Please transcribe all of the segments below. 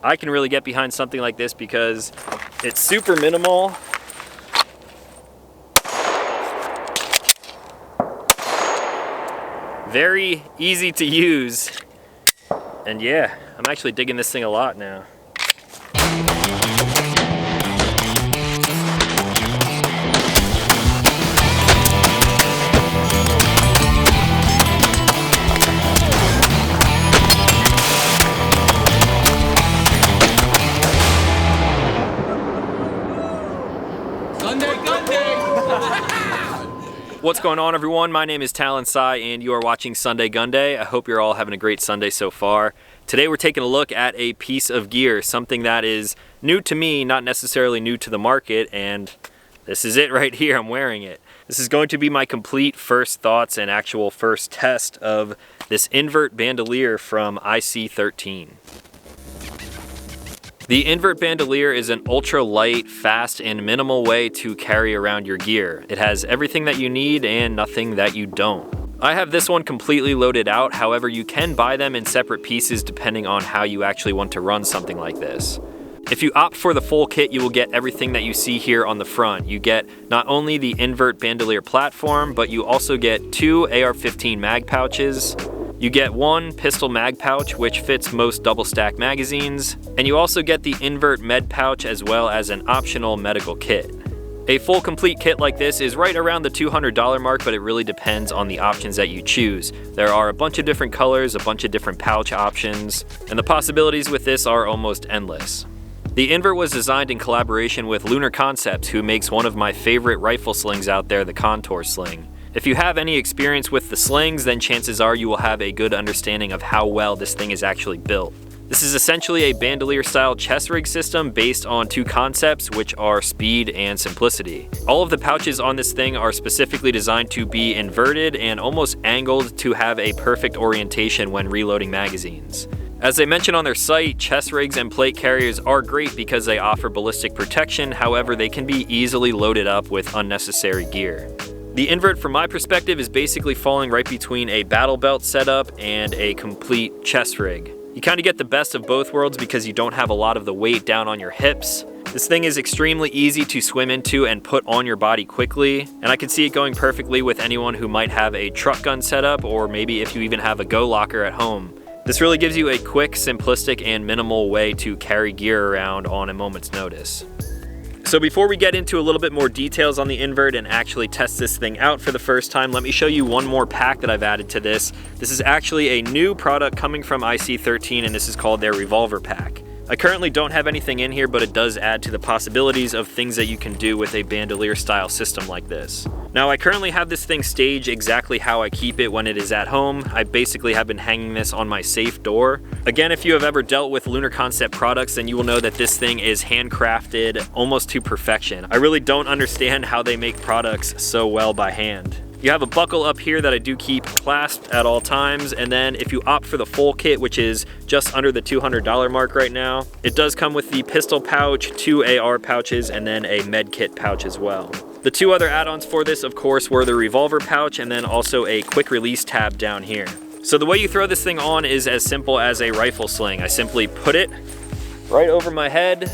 I can really get behind something like this because it's super minimal. Very easy to use. And yeah, I'm actually digging this thing a lot now. What's going on, everyone? My name is Talon Sai and you are watching Sunday GUNDAY. I hope you're all having a great Sunday so far. Today we're taking a look at a piece of gear, something that is new to me, not necessarily new to the market, and this is it right here. I'm wearing it. This is going to be my complete first thoughts and actual first test of this Invrt Bandoleer from IC13. The Invrt Bandoleer is an ultra light, fast, and minimal way to carry around your gear. It has everything that you need and nothing that you don't. I have this one completely loaded out, however you can buy them in separate pieces depending on how you actually want to run something like this. If you opt for the full kit, you will get everything that you see here on the front. You get not only the Invrt Bandoleer platform, but you also get 2 AR-15 mag pouches. You get 1 pistol mag pouch, which fits most double stack magazines, and you also get the Invrt med pouch as well as an optional medical kit. A full complete kit like this is right around the $200 mark, but it really depends on the options that you choose. There are a bunch of different colors, a bunch of different pouch options, and the possibilities with this are almost endless. The Invrt was designed in collaboration with Lunar Concepts, who makes one of my favorite rifle slings out there, the Contour Sling. If you have any experience with the slings, then chances are you will have a good understanding of how well this thing is actually built. This is essentially a bandolier style chest rig system based on 2 concepts, which are speed and simplicity. All of the pouches on this thing are specifically designed to be inverted and almost angled to have a perfect orientation when reloading magazines. As they mention on their site, chest rigs and plate carriers are great because they offer ballistic protection, however they can be easily loaded up with unnecessary gear. The Invrt, from my perspective, is basically falling right between a battle belt setup and a complete chest rig. You kind of get the best of both worlds because you don't have a lot of the weight down on your hips. This thing is extremely easy to swim into and put on your body quickly, and I can see it going perfectly with anyone who might have a truck gun setup, or maybe if you even have a go locker at home. This really gives you a quick, simplistic, and minimal way to carry gear around on a moment's notice. So before we get into a little bit more details on the Invrt and actually test this thing out for the first time, let me show you one more pack that I've added to this. This is actually a new product coming from IC13, and this is called their Revolver Pack. I currently don't have anything in here, but it does add to the possibilities of things that you can do with a bandolier style system like this. Now, I currently have this thing staged exactly how I keep it when it is at home. I basically have been hanging this on my safe door. Again, if you have ever dealt with Lunar Concept products, then you will know that this thing is handcrafted almost to perfection. I really don't understand how they make products so well by hand. You have a buckle up here that I do keep clasped at all times, and then if you opt for the full kit, which is just under the $200 mark right now, it does come with the pistol pouch, 2 AR pouches, and then a med kit pouch as well. The 2 other add-ons for this, of course, were the revolver pouch and then also a quick release tab down here. So the way you throw this thing on is as simple as a rifle sling. I simply put it right over my head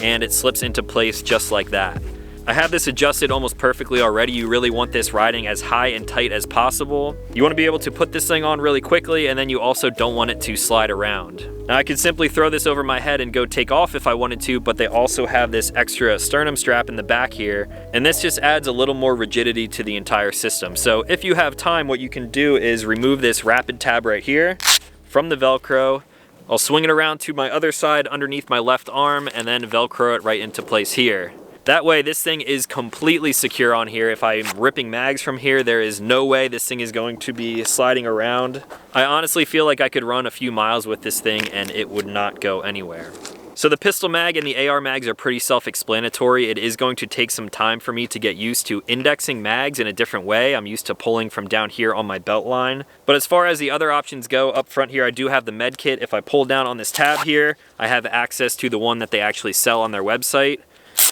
and it slips into place just like that. I have this adjusted almost perfectly already. You really want this riding as high and tight as possible. You want to be able to put this thing on really quickly, and then you also don't want it to slide around. Now I could simply throw this over my head and go take off if I wanted to, but they also have this extra sternum strap in the back here, and this just adds a little more rigidity to the entire system. So if you have time, what you can do is remove this rapid tab right here from the Velcro. I'll swing it around to my other side underneath my left arm and then Velcro it right into place here. That way this thing is completely secure on here. If I'm ripping mags from here, there is no way this thing is going to be sliding around. I honestly feel like I could run a few miles with this thing and it would not go anywhere. So the pistol mag and the AR mags are pretty self-explanatory. It is going to take some time for me to get used to indexing mags in a different way. I'm used to pulling from down here on my belt line. But as far as the other options go, up front here I do have the med kit. If I pull down on this tab here, I have access to the one that they actually sell on their website.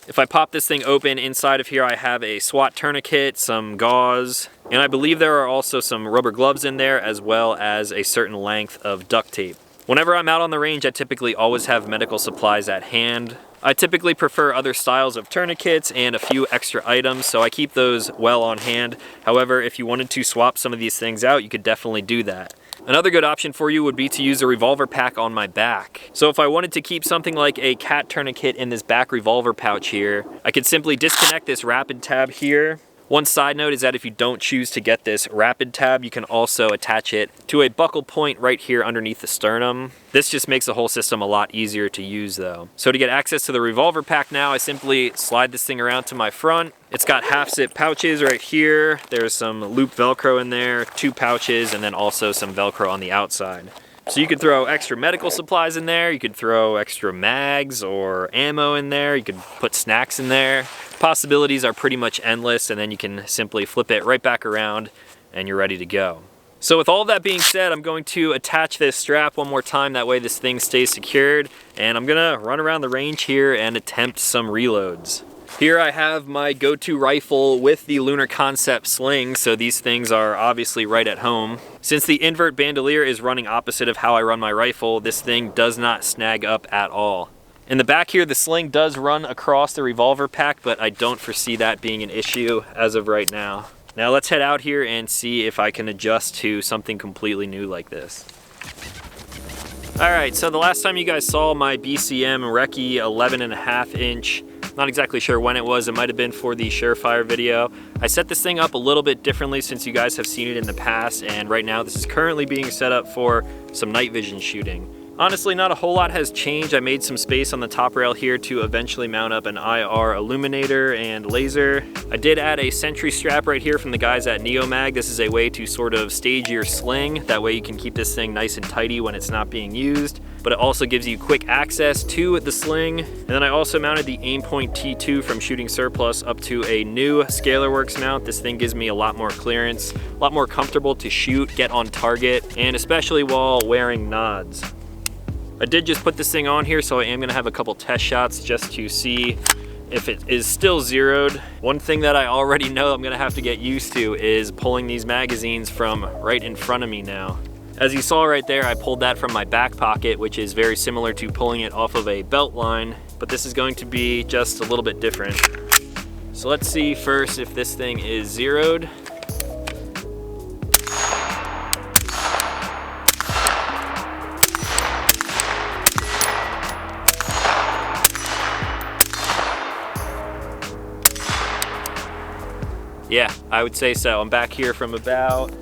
If I pop this thing open, inside of here I have a SWAT tourniquet, some gauze, and I believe there are also some rubber gloves in there as well as a certain length of duct tape. Whenever I'm out on the range, I typically always have medical supplies at hand. I typically prefer other styles of tourniquets and a few extra items, so I keep those well on hand. However, if you wanted to swap some of these things out, you could definitely do that. Another good option for you would be to use a revolver pack on my back. So if I wanted to keep something like a cat tourniquet in this back revolver pouch here, I could simply disconnect this rapid tab here. One side note is that if you don't choose to get this rapid tab, you can also attach it to a buckle point right here underneath the sternum. This just makes the whole system a lot easier to use though. So to get access to the revolver pack now, I simply slide this thing around to my front. It's got half zip pouches right here. There's some loop Velcro in there, 2 pouches, and then also some Velcro on the outside. So you could throw extra medical supplies in there, you could throw extra mags or ammo in there, you could put snacks in there. Possibilities are pretty much endless, and then you can simply flip it right back around and you're ready to go. So with all that being said, I'm going to attach this strap one more time, that way this thing stays secured, and I'm gonna run around the range here and attempt some reloads. Here I have my go-to rifle with the Lunar Concept sling, so these things are obviously right at home. Since the Invrt Bandoleer is running opposite of how I run my rifle, this thing does not snag up at all. In the back here, the sling does run across the revolver pack, but I don't foresee that being an issue as of right now. Now let's head out here and see if I can adjust to something completely new like this. Alright, so the last time you guys saw my BCM Recce 11.5 inch, not exactly sure when it was, it might have been for the Surefire video. I set this thing up a little bit differently since you guys have seen it in the past, and right now this is currently being set up for some night vision shooting. Honestly, not a whole lot has changed. I made some space on the top rail here to eventually mount up an IR illuminator and laser. I did add a sentry strap right here from the guys at Neomag. This is a way to sort of stage your sling. That way you can keep this thing nice and tidy when it's not being used. But it also gives you quick access to the sling. And then I also mounted the Aimpoint T2 from Shooting Surplus up to a new ScalarWorks mount. This thing gives me a lot more clearance, a lot more comfortable to shoot, get on target, and especially while wearing nods. I did just put this thing on here, so I am gonna have a couple test shots just to see if it is still zeroed. One thing that I already know I'm gonna have to get used to is pulling these magazines from right in front of me now. As you saw right there, I pulled that from my back pocket, which is very similar to pulling it off of a belt line, but this is going to be just a little bit different. So let's see first if this thing is zeroed. Yeah, I would say so. I'm back here from about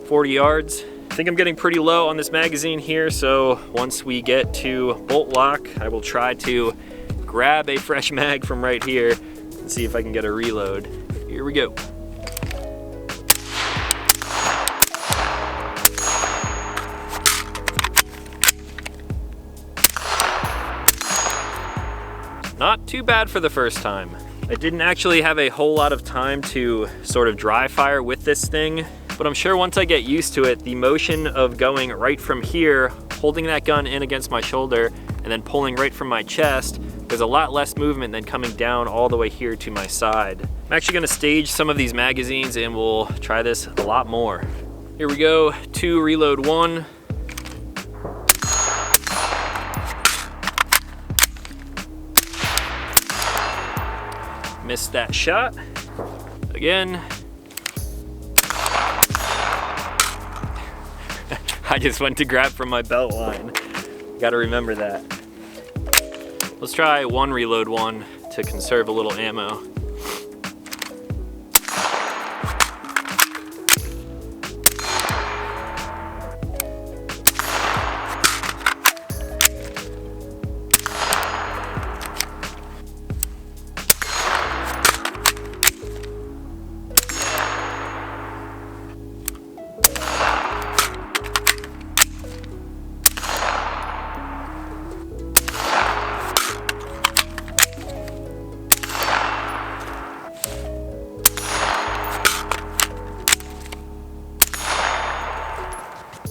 40 yards. I think I'm getting pretty low on this magazine here, so once we get to bolt lock, I will try to grab a fresh mag from right here and see if I can get a reload. Here we go. Not too bad for the first time. I didn't actually have a whole lot of time to sort of dry fire with this thing, but I'm sure once I get used to it, the motion of going right from here, holding that gun in against my shoulder, and then pulling right from my chest, there's a lot less movement than coming down all the way here to my side. I'm actually gonna stage some of these magazines and we'll try this a lot more. Here we go, 2, reload 1. Missed that shot. Again. I just went to grab from my belt line. Gotta remember that. Let's try 1, reload 1 to conserve a little ammo.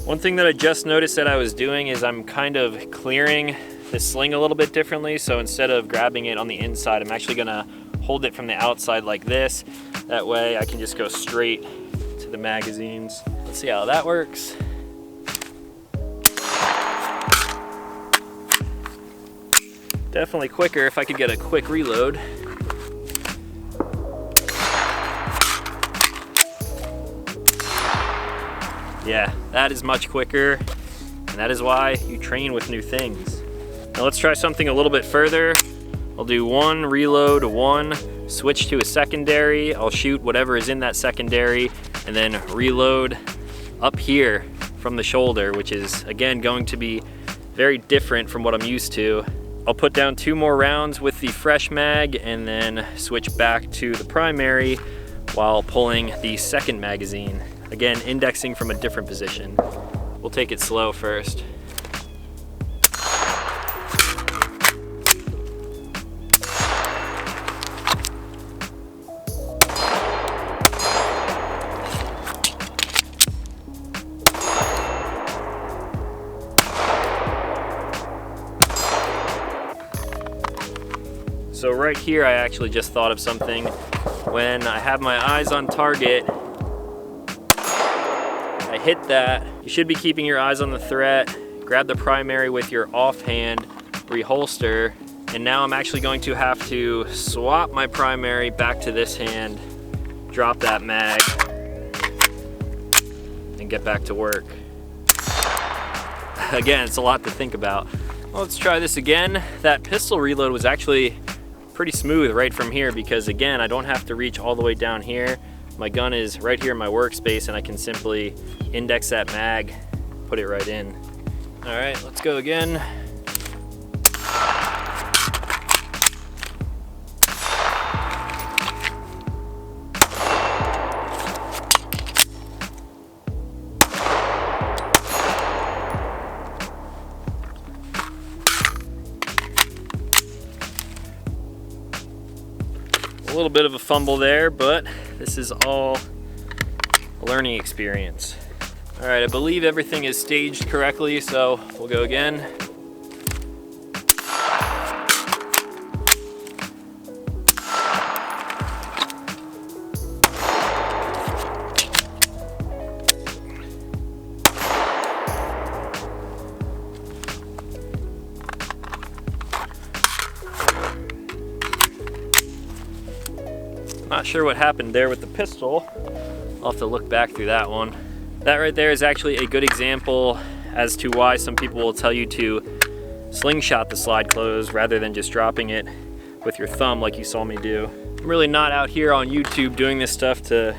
One thing that I just noticed that I was doing is I'm kind of clearing the sling a little bit differently. So instead of grabbing it on the inside, I'm actually gonna hold it from the outside like this. That way I can just go straight to the magazines. Let's see how that works. Definitely quicker if I could get a quick reload. Yeah, that is much quicker, and that is why you train with new things. Now let's try something a little bit further. I'll do one reload, one, switch to a secondary. I'll shoot whatever is in that secondary, and then reload up here from the shoulder, which is, again, going to be very different from what I'm used to. I'll put down 2 more rounds with the fresh mag, and then switch back to the primary while pulling the second magazine. Again, indexing from a different position. We'll take it slow first. So right here, I actually just thought of something. When I have my eyes on target, I hit that. You should be keeping your eyes on the threat. Grab the primary with your offhand, reholster, and now I'm actually going to have to swap my primary back to this hand, drop that mag, and get back to work. Again, it's a lot to think about. Well, let's try this again. That pistol reload was actually pretty smooth right from here because, again, I don't have to reach all the way down here. My gun is right here in my workspace, and I can simply index that mag, put it right in. All right, let's go again. A little bit of a fumble there, but this is all a learning experience. All right, I believe everything is staged correctly, so we'll go again. Not sure what happened there with the pistol. I'll have to look back through that one. That right there is actually a good example as to why some people will tell you to slingshot the slide close rather than just dropping it with your thumb like you saw me do. I'm really not out here on YouTube doing this stuff to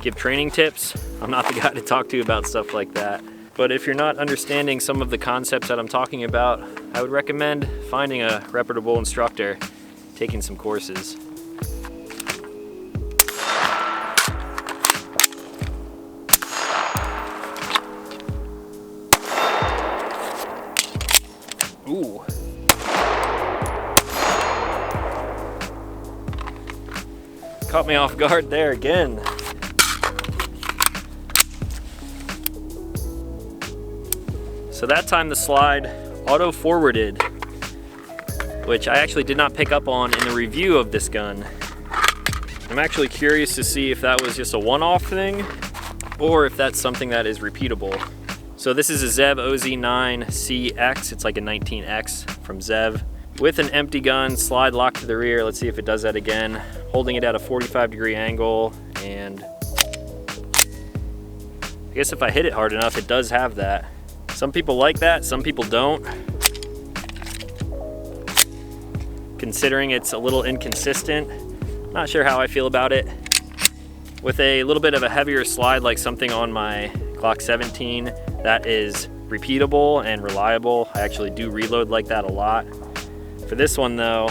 give training tips. I'm not the guy to talk to about stuff like that. But if you're not understanding some of the concepts that I'm talking about, I would recommend finding a reputable instructor, taking some courses. Ooh. Caught me off guard there again. So that time the slide auto-forwarded, which I actually did not pick up on in the review of this gun. I'm actually curious to see if that was just a one-off thing or if that's something that is repeatable. So this is a Zev OZ9CX, it's like a 19X from Zev. With an empty gun, slide lock to the rear. Let's see if it does that again. Holding it at a 45-degree angle, and I guess if I hit it hard enough, it does have that. Some people like that, some people don't. Considering it's a little inconsistent, not sure how I feel about it. With a little bit of a heavier slide like something on my Glock 17, that is repeatable and reliable. I actually do reload like that a lot. For this one though,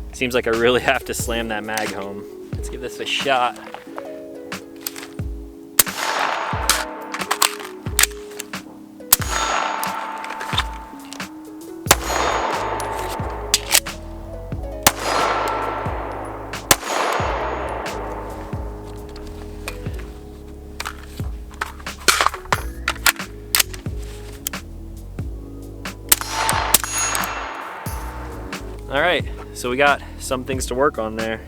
it seems like I really have to slam that mag home. Let's give this a shot. All right, so we got some things to work on there.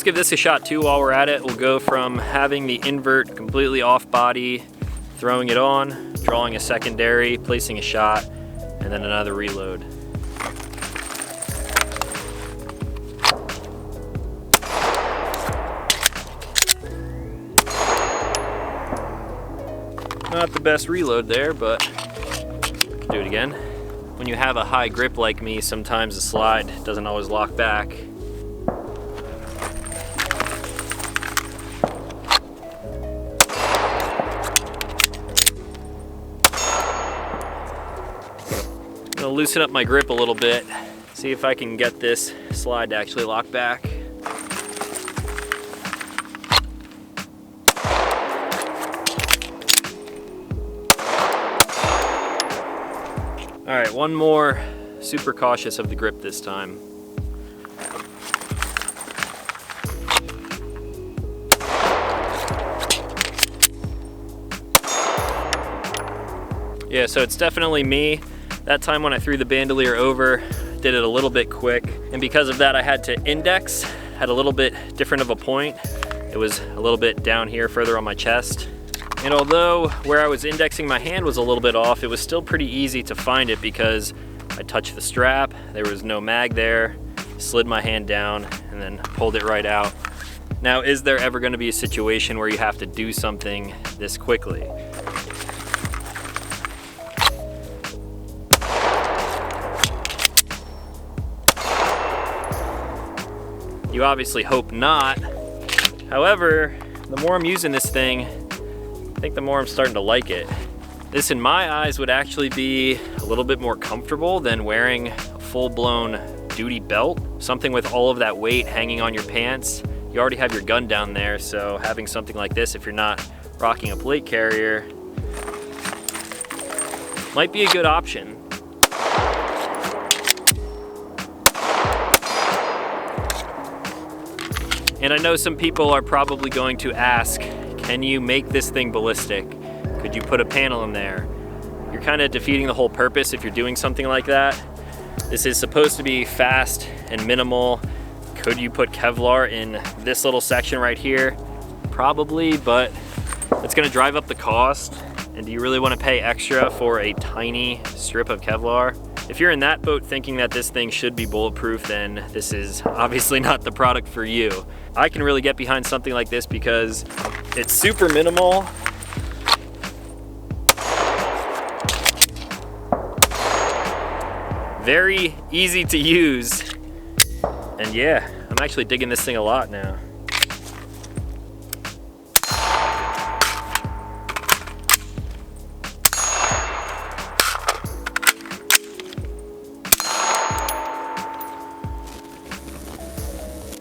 give this a shot too while we're at it. We'll go from having the invert completely off body, throwing it on, drawing a secondary, placing a shot, and then another reload. Not the best reload there, but do it again. When you have a high grip like me, sometimes the slide doesn't always lock back. I'm gonna loosen up my grip a little bit, see if I can get this slide to actually lock back. All right, one more. Super cautious of the grip this time. Yeah, so it's definitely me. That time when I threw the bandolier over, did it a little bit quick. And because of that, I had to index, had a little bit different of a point. It was a little bit down here further on my chest. And although where I was indexing my hand was a little bit off, it was still pretty easy to find it because I touched the strap, there was no mag there, slid my hand down, and then pulled it right out. Now, is there ever going to be a situation where you have to do something this quickly? You obviously hope not. However, the more I'm using this thing, I think the more I'm starting to like it. This, in my eyes, would actually be a little bit more comfortable than wearing a full-blown duty belt. Something with all of that weight hanging on your pants. You already have your gun down there, so having something like this, if you're not rocking a plate carrier, might be a good option. And I know some people are probably going to ask, can you make this thing ballistic? Could you put a panel in there? You're kind of defeating the whole purpose if you're doing something like that. This is supposed to be fast and minimal. Could you put Kevlar in this little section right here? Probably, but it's gonna drive up the cost. And do you really wanna pay extra for a tiny strip of Kevlar? If you're in that boat thinking that this thing should be bulletproof, then this is obviously not the product for you. I can really get behind something like this because it's super minimal. Very easy to use. And yeah, I'm actually digging this thing a lot now.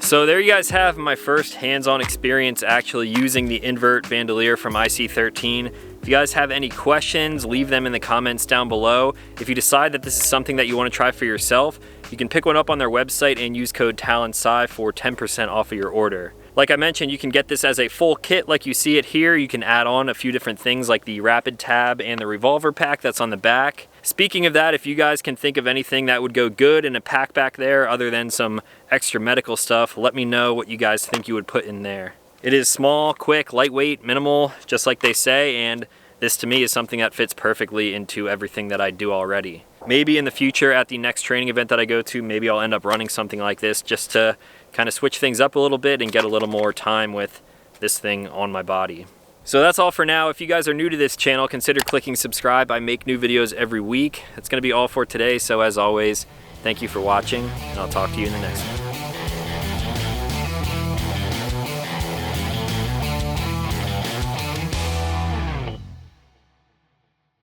So there you guys have my first hands-on experience actually using the Invrt bandolier from IC13. If you guys have any questions, leave them in the comments down below. If you decide that this is something that you want to try for yourself, you can pick one up on their website and use code TALONSCI for 10% off of your order. Like I mentioned, you can get this as a full kit like you see it here. You can add on a few different things like the rapid tab and the revolver pack that's on the back. Speaking of that, if you guys can think of anything that would go good in a pack back there other than some extra medical stuff, let me know what you guys think you would put in there. It is small, quick, lightweight, minimal, just like they say, and this to me is something that fits perfectly into everything that I do already. Maybe in the future at the next training event that I go to, maybe I'll end up running something like this just to kind of switch things up a little bit and get a little more time with this thing on my body. So that's all for now. If you guys are new to this channel, consider clicking subscribe. I make new videos every week. That's going to be all for today. So as always, thank you for watching, and I'll talk to you in the next one.